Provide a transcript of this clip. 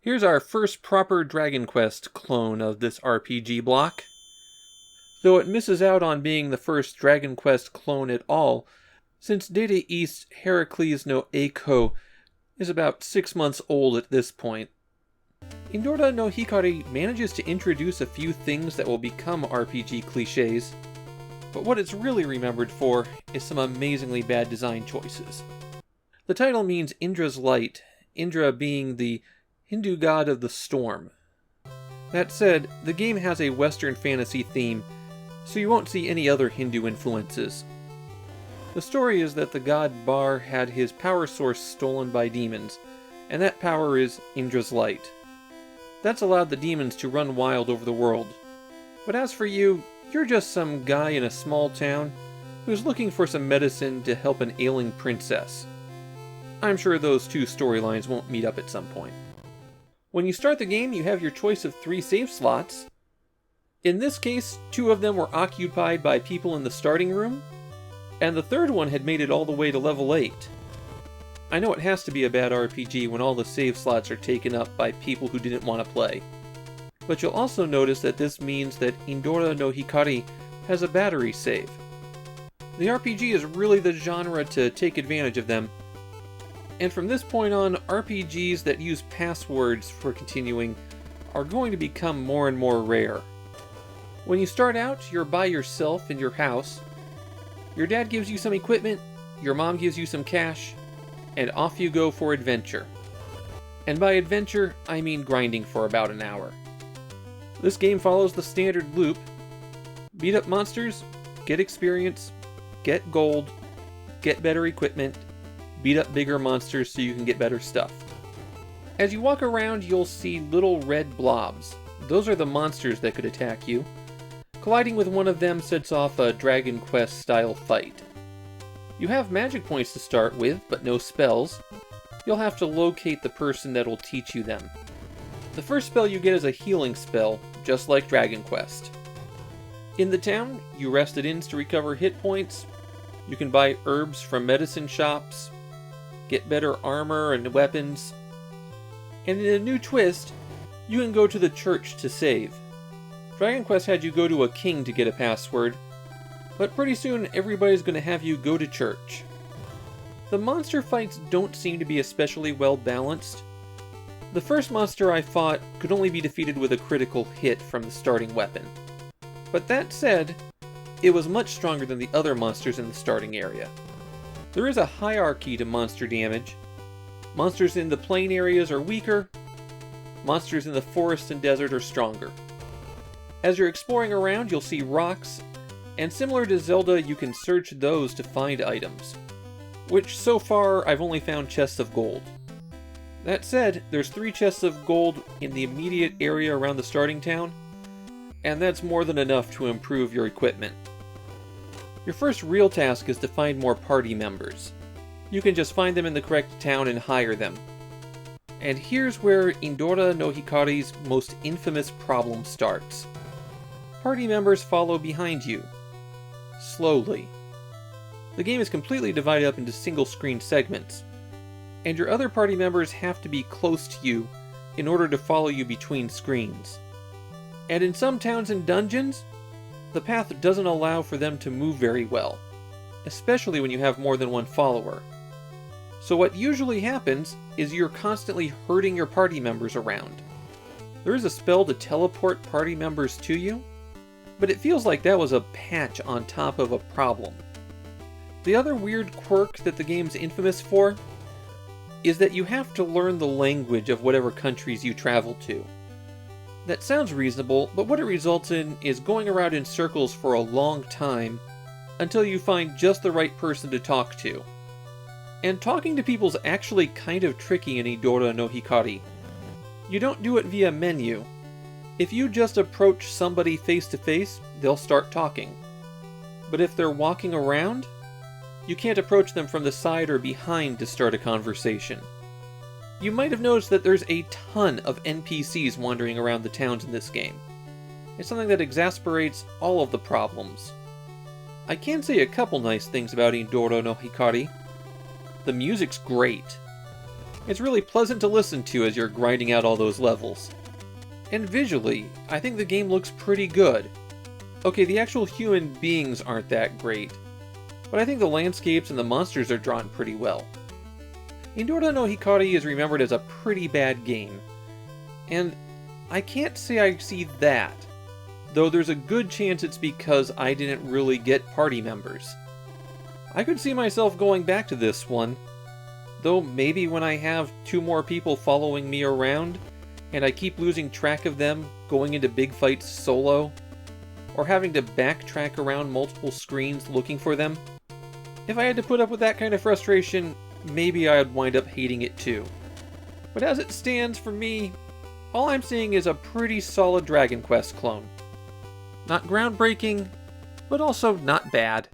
Here's our first proper Dragon Quest clone of this RPG block. Though it misses out on being the first Dragon Quest clone at all, since Data East Heracles no Eiko is about 6 months old at this point. Indora no Hikari manages to introduce a few things that will become RPG cliches, but what it's really remembered for is some amazingly bad design choices. The title means Indra's light, Indra being the Hindu god of the storm. That said, the game has a Western fantasy theme, so you won't see any other Hindu influences. The story is that the god Bar had his power source stolen by demons, and that power is Indra's light. That's allowed the demons to run wild over the world. But as for you, you're just some guy in a small town who's looking for some medicine to help an ailing princess. I'm sure those two storylines won't meet up at some point. When you start the game, you have your choice of 3 save slots. In this case, 2 of them were occupied by people in the starting room, and the third one had made it all the way to level 8. I know it has to be a bad RPG when all the save slots are taken up by people who didn't want to play. But you'll also notice that this means that Indora no Hikari has a battery save. The RPG is really the genre to take advantage of them, and from this point on, RPGs that use passwords for continuing are going to become more and more rare. When you start out, you're by yourself in your house. Your dad gives you some equipment, your mom gives you some cash, and off you go for adventure. And by adventure, I mean grinding for about an hour. This game follows the standard loop: beat up monsters, get experience, get gold, get better equipment, beat up bigger monsters so you can get better stuff. As you walk around, you'll see little red blobs. Those are the monsters that could attack you. Colliding with one of them sets off a Dragon Quest style fight. You have magic points to start with, but no spells. You'll have to locate the person that will teach you them. The first spell you get is a healing spell, just like Dragon Quest. In the town, you rest at inns to recover hit points. You can buy herbs from medicine shops, get better armor and weapons, and in a new twist, you can go to the church to save. Dragon Quest had you go to a king to get a password, but pretty soon everybody's going to have you go to church. The monster fights don't seem to be especially well balanced. The first monster I fought could only be defeated with a critical hit from the starting weapon. But that said, it was much stronger than the other monsters in the starting area. There is a hierarchy to monster damage. Monsters in the plain areas are weaker. Monsters in the forest and desert are stronger. As you're exploring around, you'll see rocks, and similar to Zelda, you can search those to find items, which so far I've only found chests of gold. That said, there's 3 chests of gold in the immediate area around the starting town, and that's more than enough to improve your equipment. Your first real task is to find more party members. You can just find them in the correct town and hire them. And here's where Indora no Hikari's most infamous problem starts. Party members follow behind you. Slowly. The game is completely divided up into single-screen segments, and your other party members have to be close to you in order to follow you between screens. And in some towns and dungeons, the path doesn't allow for them to move very well, especially when you have more than one follower. So what usually happens is you're constantly herding your party members around. There is a spell to teleport party members to you, but it feels like that was a patch on top of a problem. The other weird quirk that the game's infamous for is that you have to learn the language of whatever countries you travel to. That sounds reasonable, but what it results in is going around in circles for a long time until you find just the right person to talk to. And talking to people's actually kind of tricky in Indora no Hikari. You don't do it via menu. If you just approach somebody face to face, they'll start talking. But if they're walking around, you can't approach them from the side or behind to start a conversation. You might have noticed that there's a ton of NPCs wandering around the towns in this game. It's something that exasperates all of the problems. I can say a couple nice things about Indora no Hikari. The music's great. It's really pleasant to listen to as you're grinding out all those levels. And visually, I think the game looks pretty good. Okay, the actual human beings aren't that great, but I think the landscapes and the monsters are drawn pretty well. Indora no Hikari is remembered as a pretty bad game, and I can't say I see that, though there's a good chance it's because I didn't really get party members. I could see myself going back to this one, though maybe when I have 2 more people following me around, and I keep losing track of them going into big fights solo, or having to backtrack around multiple screens looking for them. If I had to put up with that kind of frustration, maybe I'd wind up hating it too. But as it stands for me, all I'm seeing is a pretty solid Dragon Quest clone. Not groundbreaking, but also not bad.